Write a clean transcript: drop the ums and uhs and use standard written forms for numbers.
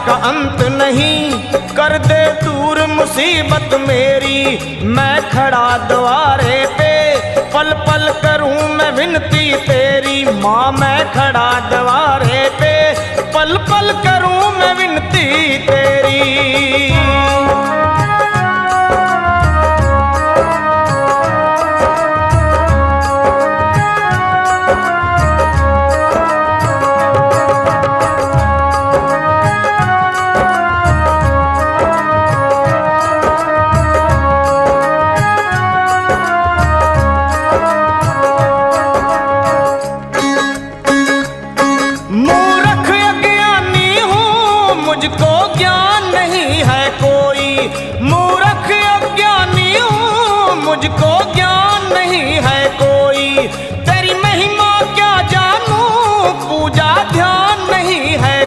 का अंत नहीं, कर दे दूर मुसीबत मेरी। मैं खड़ा द्वारे पे, पल पल करूं मैं विनती तेरी। माँ मैं खड़ा द्वारे पे, पल पल करूं मैं विनती